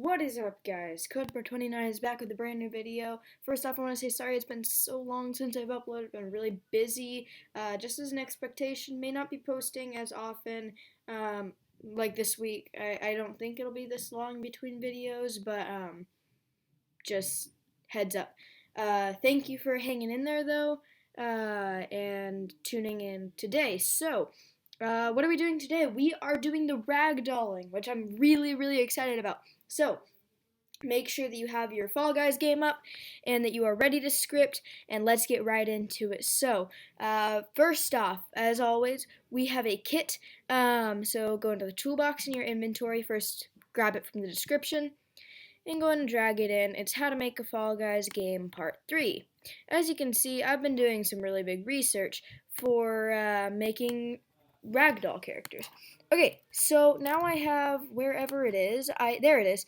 What is up, guys? CodeBro29 is back with a brand new video. First off, I want to say sorry it's been so long since I've uploaded. I've been really busy. Just as an expectation, may not be posting as often like this week. I don't think it'll be this long between videos, but just heads up. Thank you for hanging in there, though, and tuning in today. So, what are we doing today? We are doing the ragdolling, which I'm really excited about. So, make sure that you have your Fall Guys game up and that you are ready to script, and let's get right into it. So, first off, as always, we have a kit. So go into the toolbox in your inventory. First, grab it from the description and go ahead and drag it in. It's How to Make a Fall Guys Game Part 3. As you can see, I've been doing some really big research for making ragdoll characters. Okay, so now I have, wherever it is, there it is.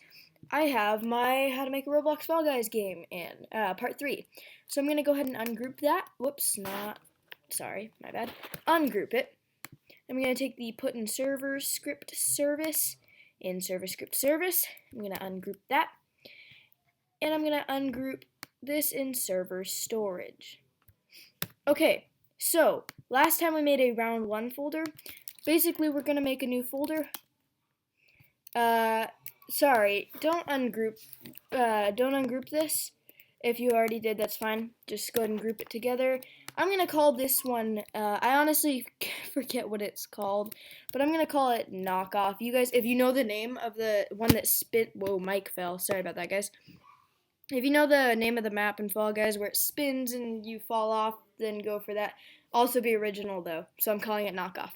I have my How to Make a Roblox Fall Guys game in Part 3. So I'm going to go ahead and ungroup that. Whoops, sorry, my bad. Ungroup it. I'm going to take the put in server script service in server script service. I'm going to ungroup that. And I'm going to ungroup this in server storage. Okay, so last time we made a round 1 folder. Basically, we're going to make a new folder. Sorry, don't ungroup this. If you already did, that's fine. Just go ahead and group it together. I'm going to call this one, I honestly forget what it's called, but I'm going to call it Knockoff. You guys, if you know the name of the one that whoa, mic fell. Sorry about that, guys. If you know the name of the map in Fall Guys where it spins and you fall off, then go for that. Also be original, though, so I'm calling it Knockoff.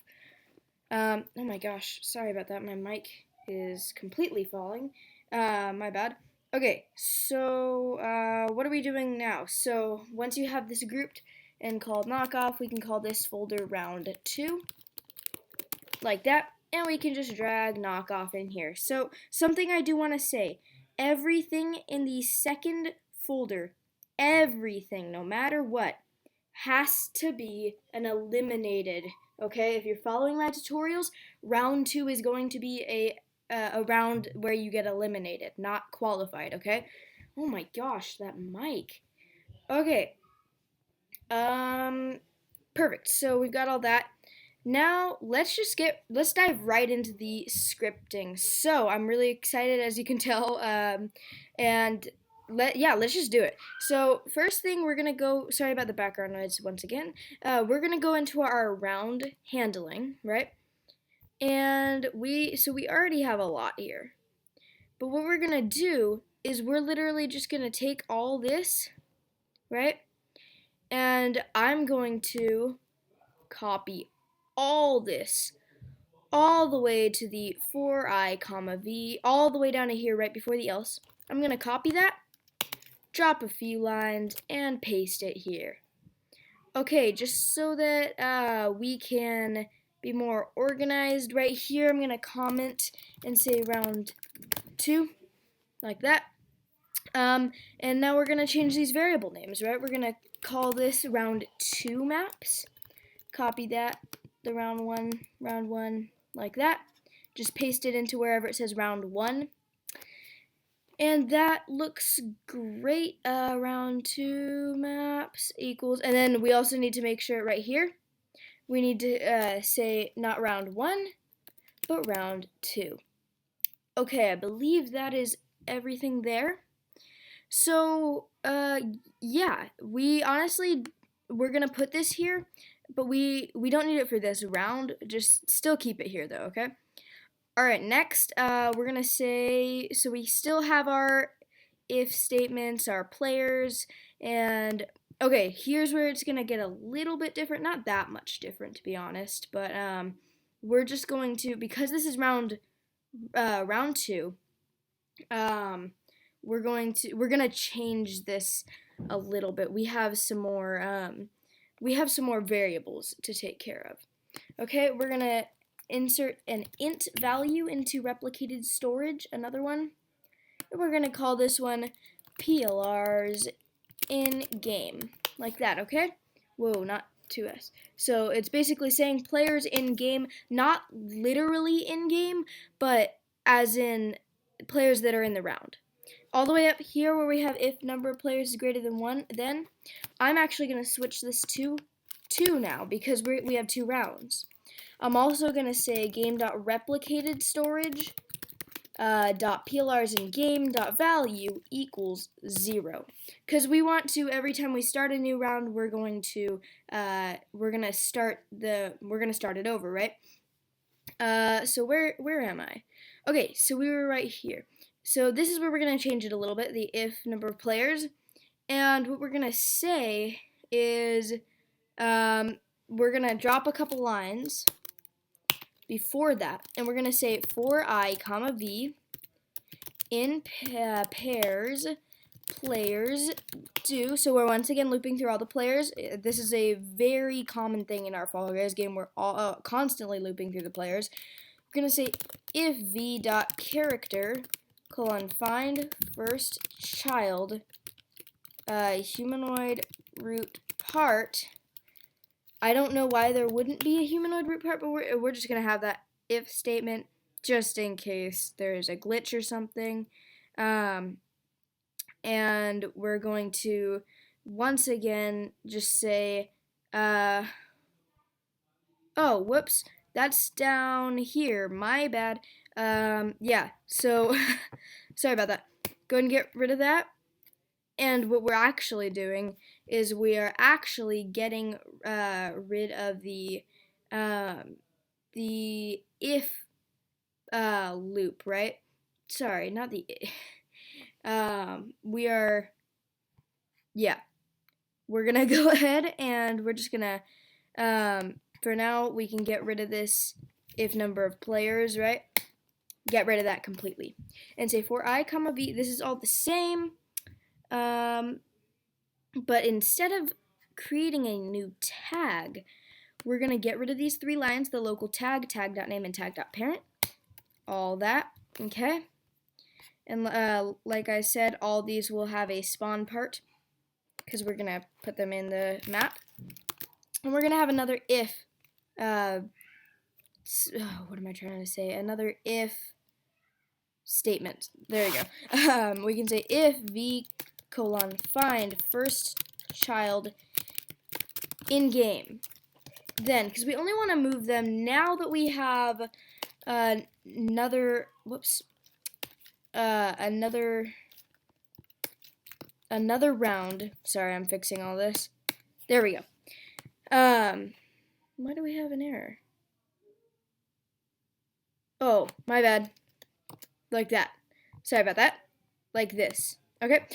Oh my gosh, sorry about that. My mic is completely falling. My bad. Okay, so what are we doing now? So once you have this grouped and called Knockoff, we can call this folder round 2, like that, and we can just drag Knockoff in here. So something I do want to say, everything in the second folder, everything, no matter what, has to be an eliminated. Okay, if you're following my tutorials, round 2 is going to be a round where you get eliminated, not qualified, okay? Oh my gosh, that mic. Okay. Perfect. So we've got all that. Now, let's dive right into the scripting. So, I'm really excited, as you can tell, and let's just do it. So, first thing, we're going to go, sorry about the background noise once again, we're going to go into our round handling, right? And we already have a lot here. But what we're going to do is we're literally just going to take all this, right? And I'm going to copy all this all the way to the for I, comma, v, all the way down to here right before the else. I'm going to copy that, drop a few lines, and paste it here. Okay, just so that we can be more organized, right here I'm going to comment and say round 2, like that. And now we're going to change these variable names, right? We're going to call this round 2 maps. Copy that, the round one, like that. Just paste it into wherever it says round 1. And that looks great. Round 2 maps equals, and then we also need to make sure right here, we need to say not round 1, but round 2. Okay, I believe that is everything there. So, yeah, we're gonna put this here, but we don't need it for this round. Just still keep it here, though, okay? Alright, next, we're gonna say, so we still have our if statements, our players, and, okay, here's where it's gonna get a little bit different, not that much different, to be honest, but, we're just going to, because this is round 2, we're gonna change this a little bit. We have some more variables to take care of. Okay, we're gonna insert an int value into replicated storage, another one. And we're gonna call this one PLRs in game, like that, okay? Whoa, not 2S. So it's basically saying players in game, not literally in game, but as in players that are in the round. All the way up here where we have if number of players is greater than 1, then I'm actually going to switch this to 2 now because we have 2 rounds. I'm also going to say game.replicated storage .plrs in game .value equals 0, because we want to, every time we start a new round, we're going to start it over, right? So where am I? Okay, so we were right here. So this is where we're going to change it a little bit, the if number of players. And what we're going to say is we're going to drop a couple lines before that. And we're going to say for I, comma, v, in pairs, players do. So we're once again looping through all the players. This is a very common thing in our Fall Guys game. We're all constantly looping through the players. We're going to say if v.character find first child humanoid root part. I don't know why there wouldn't be a humanoid root part, but we're just going to have that if statement just in case there's a glitch or something. And we're going to once again just say, oh, whoops, that's down here, my bad. Yeah, so sorry about that. Go ahead and get rid of that. And what we're actually doing is we are actually getting rid of the if loop, right? Sorry, not the we're gonna go ahead and we're just gonna for now we can get rid of this if number of players, right? Get rid of that completely and say for I, comma, v. This is all the same, but instead of creating a new tag, we're gonna get rid of these 3 lines, the local tag, tag.name, and tag.parent, all that, okay? And like I said, all these will have a spawn part because we're gonna put them in the map, and we're gonna have another if. What am I trying to say? Another if statement. There you go. We can say if v find first child in game. Then, because we only want to move them now that we have another round. Sorry, I'm fixing all this. There we go. Why do we have an error? Oh, my bad. Like that. Sorry about that. Like this. Okay.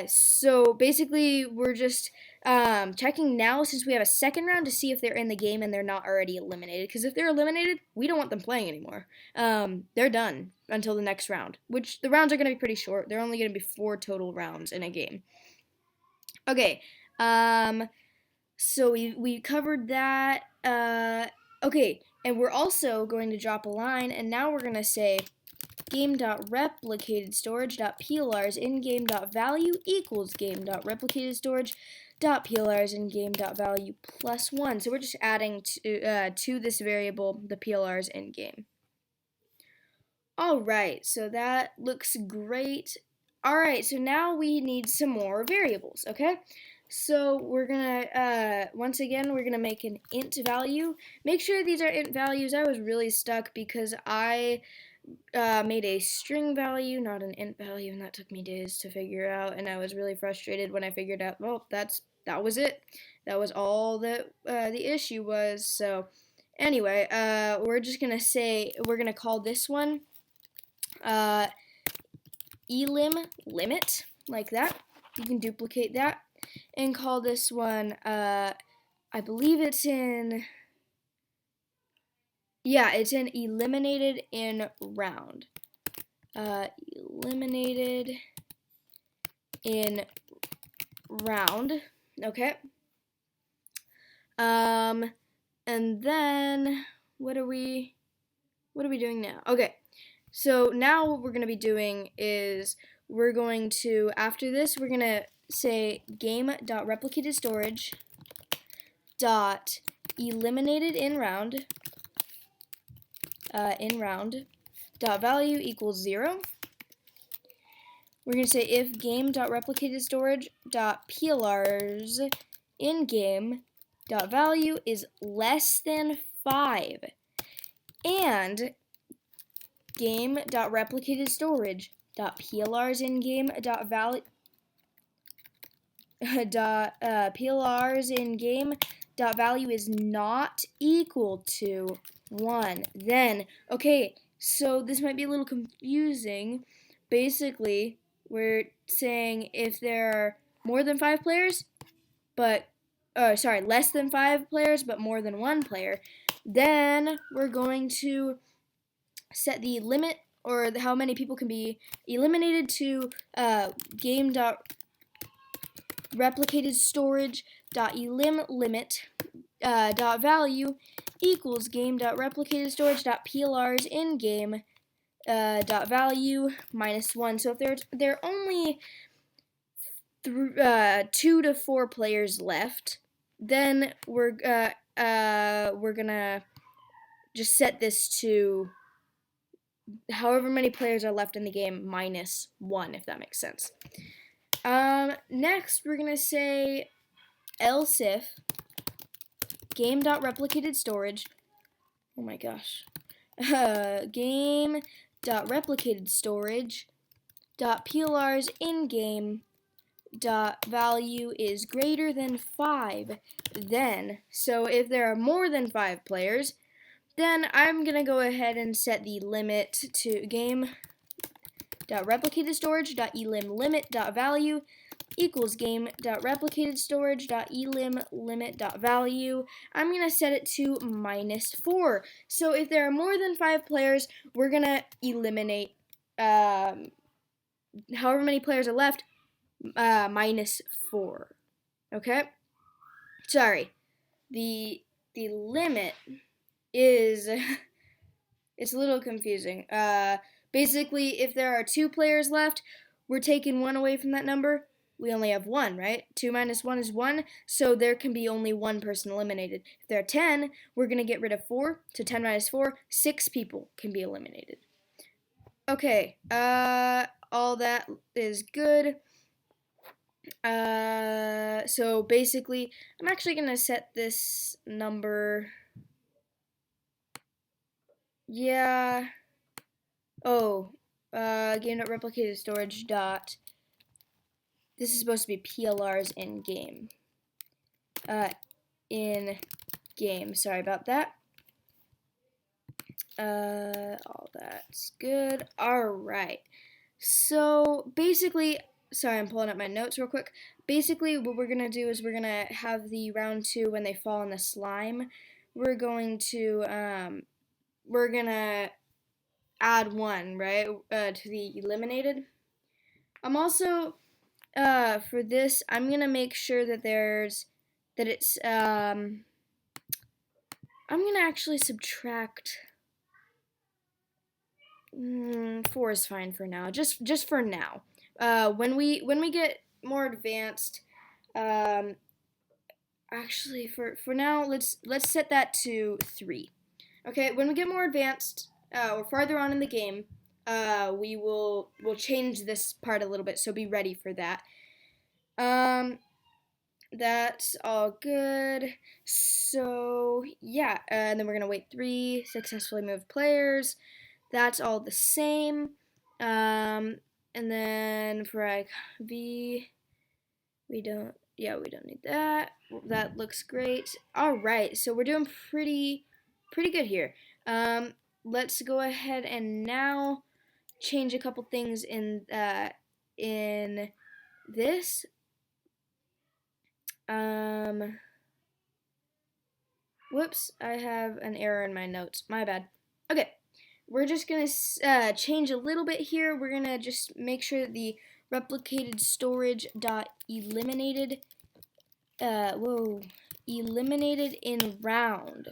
So basically, we're just checking now since we have a second round to see if they're in the game and they're not already eliminated. Because if they're eliminated, we don't want them playing anymore. They're done until the next round, which the rounds are going to be pretty short. They're only going to be 4 total rounds in a game. Okay. So we covered that. Okay, and we're also going to drop a line, and now we're going to say game.replicatedStorage.plrs in-game.value equals game.replicatedStorage.plrs in-game.value plus 1. So we're just adding to this variable the PLRs in-game. Alright, so that looks great. Alright, so now we need some more variables, okay? So we're gonna, once again, we're gonna make an int value. Make sure these are int values. I was really stuck because I made a string value, not an int value, and that took me days to figure out, and I was really frustrated when I figured out, well, that was it. That was all that the issue was. So anyway, we're just gonna say, we're gonna call this one elim limit, like that. You can duplicate that and call this one, I believe it's in, yeah, it's in eliminated in round. Eliminated in round, okay. And then what are we doing now? Okay, so now what we're gonna be doing is we're going to, after this, we're gonna say game.replicatedStorage dot eliminated in round dot value equals 0. we're going to say if game.replicatedStorage.plr's in-game.value is less than 5, and game.replicatedStorage.plr's in-game.value plr's in-game.value is not equal to 1, then, okay, so this might be a little confusing. Basically, we're saying if there are more than 5 players, but, less than 5 players, but more than 1 player, then we're going to set the limit, or how many people can be eliminated, to game.replicatedStorage.elimLimit.value equals game.replicatedStorage.plr's in-game.value minus 1. So if there are only 2 to 4 players left, then we're gonna just set this to however many players are left in the game minus 1, if that makes sense. Next, we're gonna say else if game.replicatedStorage, oh my gosh, game.replicatedStorage.plr's in-game.value is greater than 5, then, so if there are more than 5 players, then I'm gonna go ahead and set the limit to game.replicatedStorage.elimLimit.value equals game.replicatedStorage.elimLimit.value. I'm going to set it to minus 4. So if there are more than 5 players, we're going to eliminate however many players are left, minus 4. Okay? Sorry. The limit is it's a little confusing. Basically, if there are 2 players left, we're taking 1 away from that number. We only have 1, right? 2 minus 1 is 1, so there can be only 1 person eliminated. If there are 10, we're going to get rid of 4, so 10 minus 4, 6 people can be eliminated. Okay, all that is good. So basically, I'm actually going to set this number, game.replicatedStorage. This is supposed to be PLR's in-game. In-game. Sorry about that. All that's good. Alright. So, basically, sorry, I'm pulling up my notes real quick. Basically, what we're going to do is we're going to have the round 2 when they fall in the slime. We're going to add 1, right, to the eliminated. I'm also, for this, I'm going to make sure that I'm going to actually subtract, 4 is fine for now, just for now. When we get more advanced, actually, for now, let's set that to 3. Okay, when we get more advanced, or farther on in the game, we'll change this part a little bit, so be ready for that. That's all good. So, yeah, and then we're gonna wait 3 successfully moved players. That's all the same. And then for V, we don't need that. That looks great. All right, so we're doing pretty good here. Let's go ahead and now change a couple things in this. Whoops, I have an error in my notes. My bad. Okay, we're just gonna change a little bit here. We're gonna just make sure that the replicated storage dot eliminated eliminated in round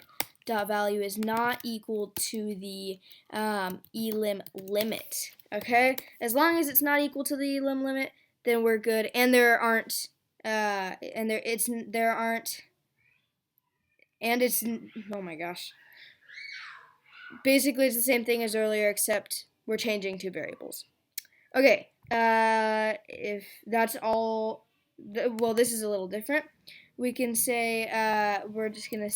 dot value is not equal to the elim limit. Okay, as long as it's not equal to the elim limit, then we're good. And there aren't oh my gosh. Basically, it's the same thing as earlier, except we're changing 2 variables. Okay, if that's all, well, this is a little different. We can say we're just gonna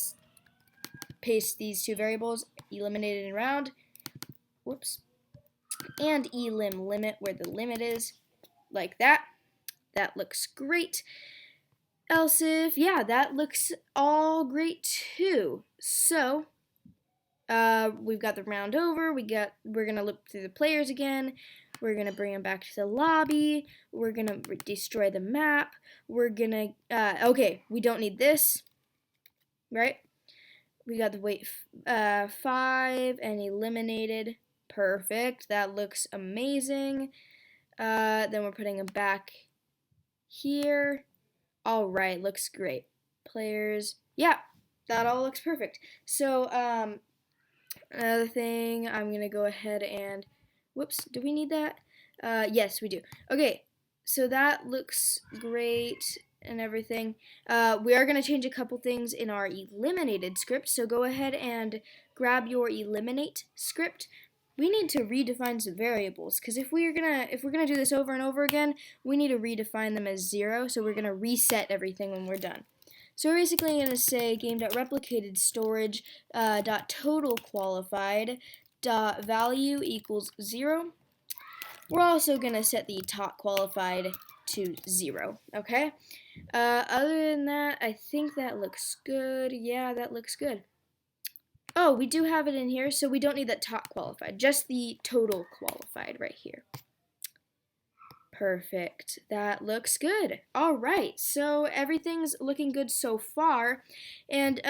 paste these two variables, eliminated and round, whoops, and elim limit where the limit is, like that. That looks great. Else if, yeah, that looks all great too. So we've got the round over. We're gonna look through the players again. We're gonna bring them back to the lobby. We're gonna destroy the map. We're gonna okay, we don't need this, right? We got the weight 5 and eliminated. Perfect. That looks amazing. Then we're putting them back here. All right, looks great. Players, yeah, that all looks perfect. So another thing, I'm gonna go ahead and, whoops, do we need that? Yes, we do. Okay, so that looks great and everything. We are gonna change a couple things in our eliminated script, so go ahead and grab your eliminate script. We need to redefine some variables, because if we're gonna do this over and over again, we need to redefine them as 0, so we're gonna reset everything when we're done. So we're basically going to say game.replicated storage .total qualified .value equals 0. We're also going to set the top qualified to 0, okay? Other than that, I think that looks good. Yeah, that looks good. Oh, we do have it in here, so we don't need that top qualified, just the total qualified right here. Perfect. That looks good. All right. So everything's looking good so far. And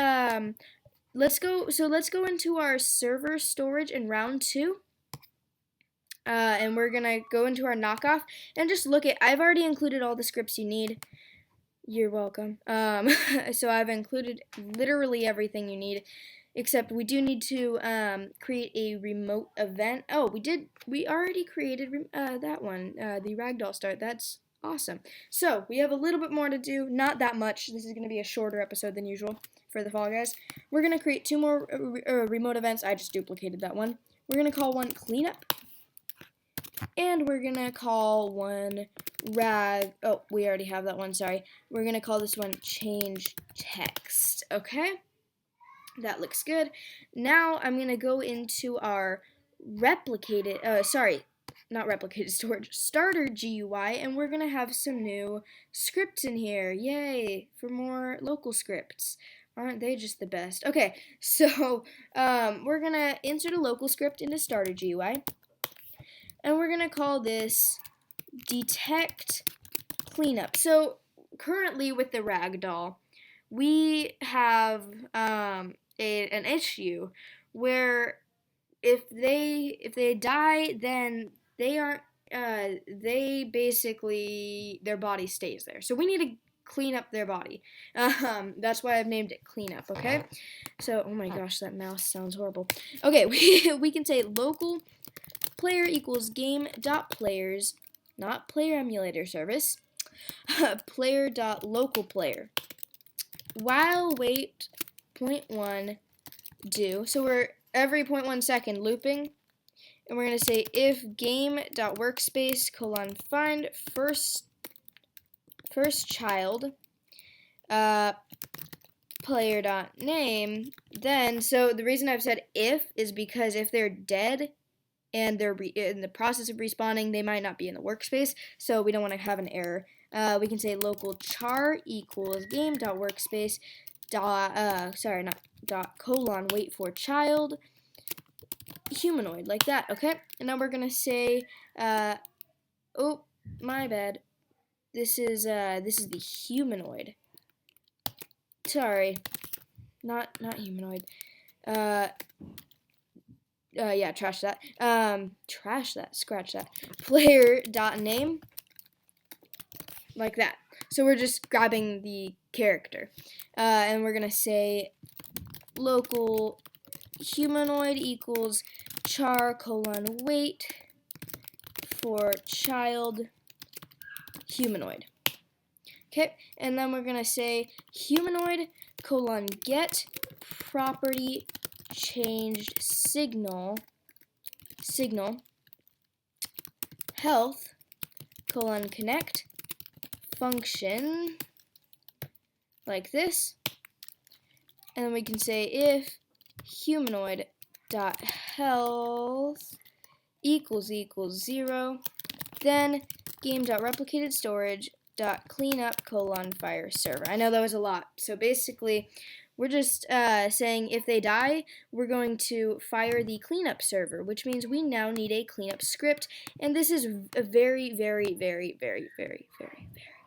let's go into our server storage in round 2. And we're going to go into our knockoff and just look at, I've already included all the scripts you need. You're welcome. So I've included literally everything you need. Except we do need to create a remote event. Oh, we already created that one, the ragdoll start. That's awesome. So we have a little bit more to do, not that much. This is going to be a shorter episode than usual for the Fall Guys. We're going to create 2 more remote events. I just duplicated that one. We're going to call one cleanup. And we're going to call one oh, we already have that one, sorry. We're going to call this one change text, okay? That looks good. Now I'm going to go into our replicated, not replicated storage, starter GUI, and we're going to have some new scripts in here. Yay, for more local scripts. Aren't they just the best? Okay, so we're going to insert a local script into starter GUI, and we're going to call this detect cleanup. So currently with the ragdoll, we have an issue where if they die, then they aren't they basically, their body stays there. So we need to clean up their body. That's why I've named it cleanup, okay? So, oh my gosh, that mouse sounds horrible. Okay, we can say local player equals game.players, not player emulator service, player.localPlayer. While wait 0.1 do, so we're every 0.1 second looping, and we're going to say if game.workspace find first child player.name, then, so the reason I've said if is because if they're dead and they're in the process of respawning, they might not be in the workspace, so we don't want to have an error. We can say local char equals game.workspace wait for child humanoid, like that, okay? And now we're gonna say oh, my bad. This is the humanoid. Sorry. Not humanoid. Yeah, trash that. Scratch that. Player.name. Like that. So we're just grabbing the character. And we're going to say local humanoid equals char wait for child humanoid. Okay, and then we're going to say humanoid get property changed signal health connect function like this, and then we can say if humanoid dot health equals 0, then game dot replicated storage dot cleanup fire server. I know that was a lot. So basically, we're just saying if they die, we're going to fire the cleanup server, which means we now need a cleanup script, and this is a very, very, very, very, very, very, very,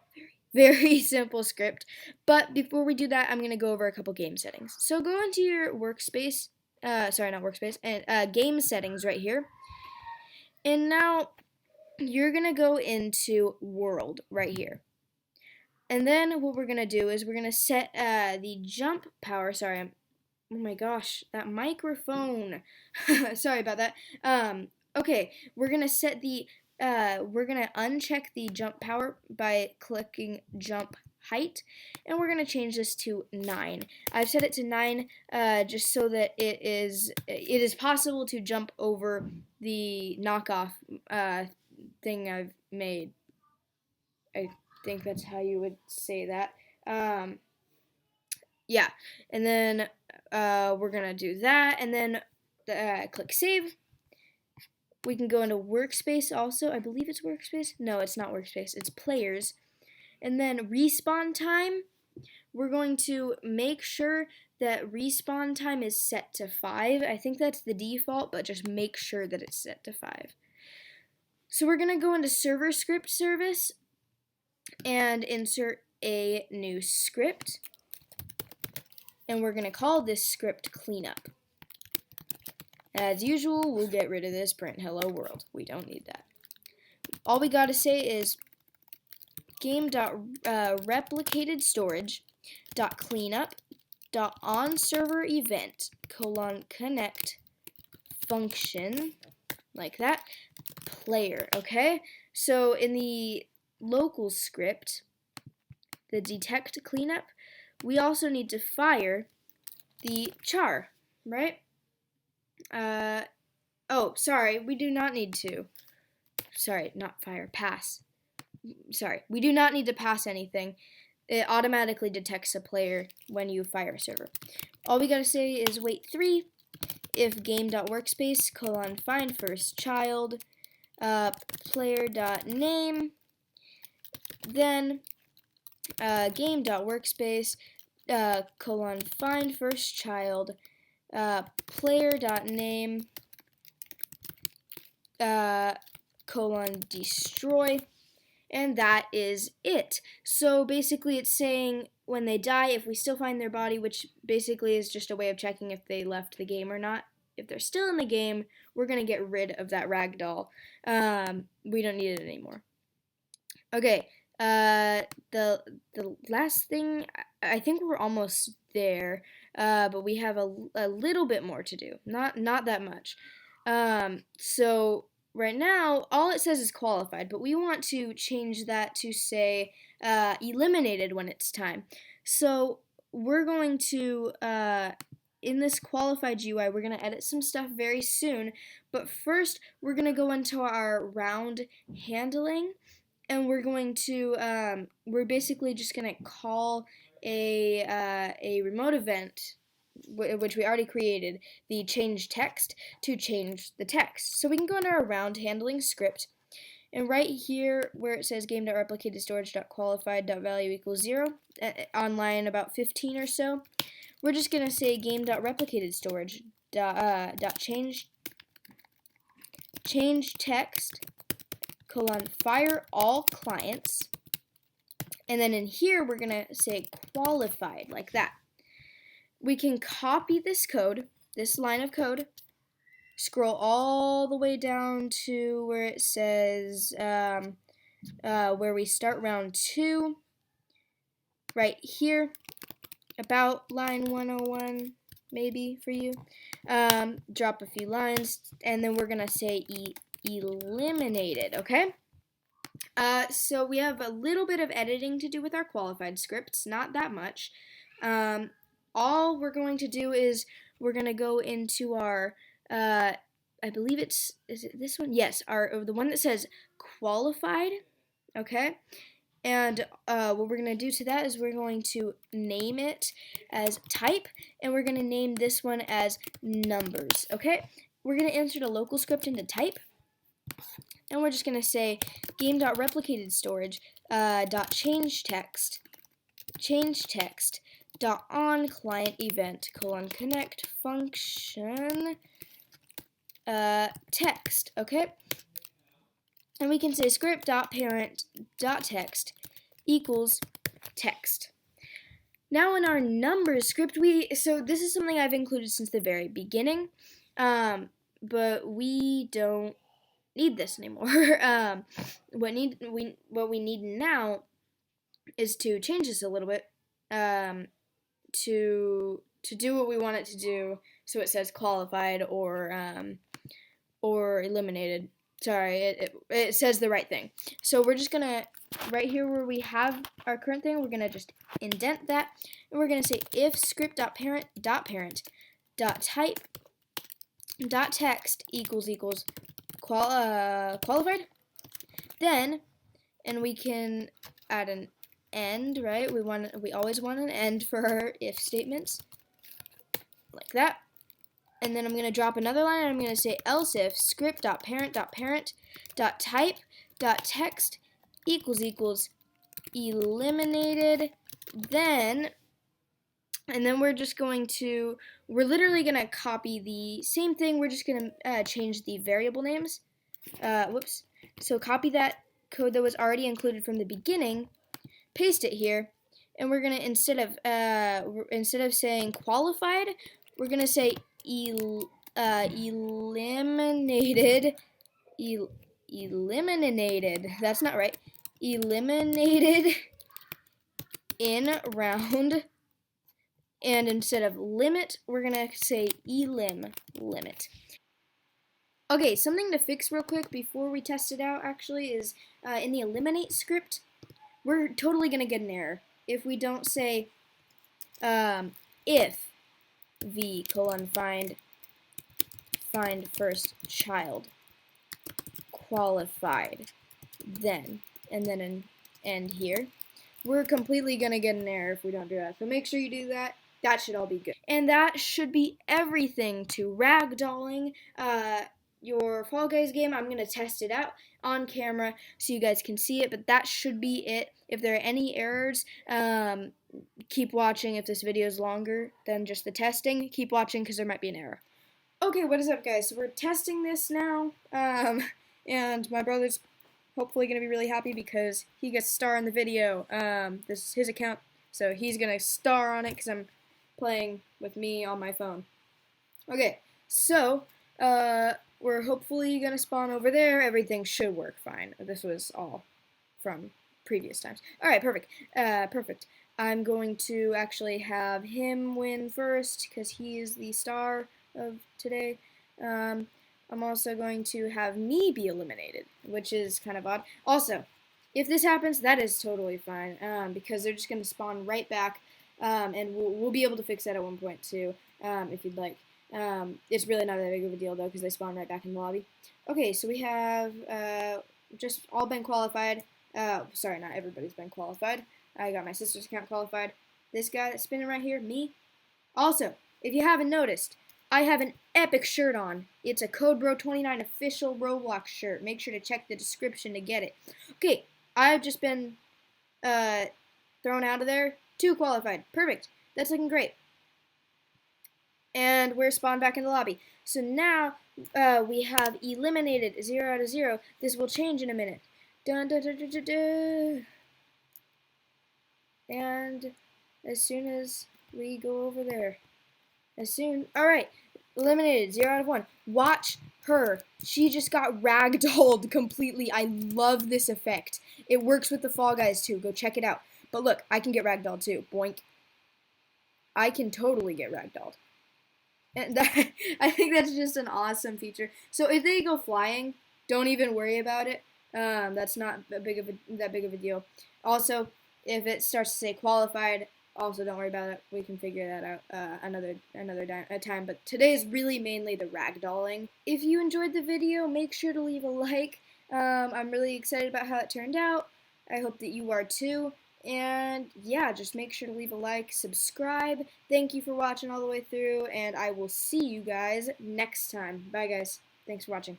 very simple script. But before we do that, I'm going to go over a couple game settings. So go into your workspace, sorry, not workspace, and game settings right here. And now you're going to go into world right here. And then what we're going to do is we're going to set the jump power. Sorry, oh my gosh, that microphone. Sorry about that. Okay, we're going to set the, we're going to uncheck the jump power by clicking jump height, and we're going to change this to 9. I've set it to 9 just so that it is possible to jump over the knockoff thing I've made. I think that's how you would say that. Yeah, and then we're gonna do that, and then click save. We can go into workspace also. I believe it's workspace. No, it's not workspace. It's players. And then respawn time. We're going to make sure that respawn time is set to 5. I think that's the default, but just make sure that it's set to 5. So we're gonna go into server script service and insert a new script, and we're going to call this script cleanup. As usual, we'll get rid of this print hello world. We don't need that. All we got to say is game.replicated storage dot cleanup dot on server event connect function like that player. Okay, so in the local script, the detect cleanup, we also need to fire the char, right? Oh, sorry, we do not need to. Sorry, not fire, pass. Sorry, we do not need to pass anything. It automatically detects a player when you fire a server. All we gotta say is wait 3 if game.workspace find first child player.name, then game.workspace find first child player.name destroy, and that is it. So basically it's saying when they die, if we still find their body, which basically is just a way of checking if they left the game or not. If they're still in the game, we're going to get rid of that ragdoll. We don't need it anymore. Okay, the last thing, I think we're almost there, but we have a little bit more to do. Not that much. So right now, all it says is qualified, but we want to change that to say eliminated when it's time. So we're going to, in this qualified UI, we're going to edit some stuff very soon, but first we're going to go into our round handling, and we're going to, we're basically just going to call a remote event, which we already created, the change text, to change the text. So we can go into our round handling script, and right here where it says game.replicated storage.qualified.value equals 0, on line about 15 or so, we're just going to say game.replicated storage change text fire all clients, and then in here we're going to say qualified like that. We can copy this code, this line of code, scroll all the way down to where it says where we start round 2, right here, about line 101 maybe for you. Drop a few lines, and then we're going to say eliminated, okay? So we have a little bit of editing to do with our qualified scripts, not that much. All we're going to do is we're going to go into our, I believe is it this one? Yes, the one that says qualified. okay? And what we're going to do to that is we're going to name it as type, and we're going to name this one as numbers, okay? We're going to insert a local script into type, and we're just going to say game.replicated storage dot change text dot on client event colon connect function text, okay? And we can say script dot parent dot text equals text. Now in our numbers script, so this is something I've included since the very beginning, but we don't need this anymore. What we need now is to change this a little bit, to do what we want it to do, so it says qualified or eliminated. Sorry, it says the right thing. So we're just gonna, right here where we have our current thing, we're gonna just indent that, and we're gonna say if script.parent.parent.type.text equals qualified, then, and we can add an end, right? We always want an end for our if statements, like that. And then I'm going to drop another line, and I'm going to say else if script.parent.parent.type.text equals eliminated, then, and then we're literally going to copy the same thing, we're just going to change the variable names. So copy that code that was already included from the beginning, paste it here, and we're going to, instead of saying qualified, we're going to say eliminated, that's not right, eliminated in round, and instead of limit, we're gonna say limit. Okay, something to fix real quick before we test it out actually is in the eliminate script, we're totally gonna get an error if we don't say if v colon find first child qualified, then, and then an end here. We're completely gonna get an error if we don't do that. So make sure you do that. That should all be good. And that should be everything to ragdolling your Fall Guys game. I'm gonna test it out on camera so you guys can see it, but that should be it. If there are any errors, keep watching. If this video is longer than just the testing, keep watching because there might be an error. Okay, what is up, guys? So we're testing this now, and my brother's hopefully going to be really happy because he gets a star in the video. This is his account, so he's going to star on it because I'm playing with me on my phone. Okay, so we're hopefully going to spawn over there. Everything should work fine. This was all from previous times. Alright, perfect. Perfect. I'm going to actually have him win first because he is the star of today. I'm also going to have me be eliminated, which is kind of odd. Also, if this happens, that is totally fine, because they're just going to spawn right back, and we'll be able to fix that at one point too, if you'd like. It's really not that big of a deal though, because they spawn right back in the lobby. Okay, so we have just all been qualified. Sorry, not everybody's been qualified. I got my sister's account qualified. This guy that's spinning right here, me. Also, if you haven't noticed, I have an epic shirt on. It's a CodeBro29 official Roblox shirt. Make sure to check the description to get it. Okay, I've just been thrown out of there. 2 qualified. Perfect. That's looking great. And we're spawned back in the lobby. So now we have eliminated 0 out of 0. This will change in a minute. Dun, dun, dun, dun, dun, dun. And as soon as we go over there, alright, eliminated, 0 out of 1. Watch her. She just got ragdolled completely. I love this effect. It works with the Fall Guys too. Go check it out. But look, I can get ragdolled too. Boink. I can totally get ragdolled. And I think that's just an awesome feature. So if they go flying, don't even worry about it. That's not that big of a deal. Also, if it starts to say qualified, also don't worry about it. We can figure that out another time. But today is really mainly the ragdolling. If you enjoyed the video, make sure to leave a like. I'm really excited about how it turned out. I hope that you are too. And yeah, just make sure to leave a like, subscribe. Thank you for watching all the way through, and I will see you guys next time. Bye, guys. Thanks for watching.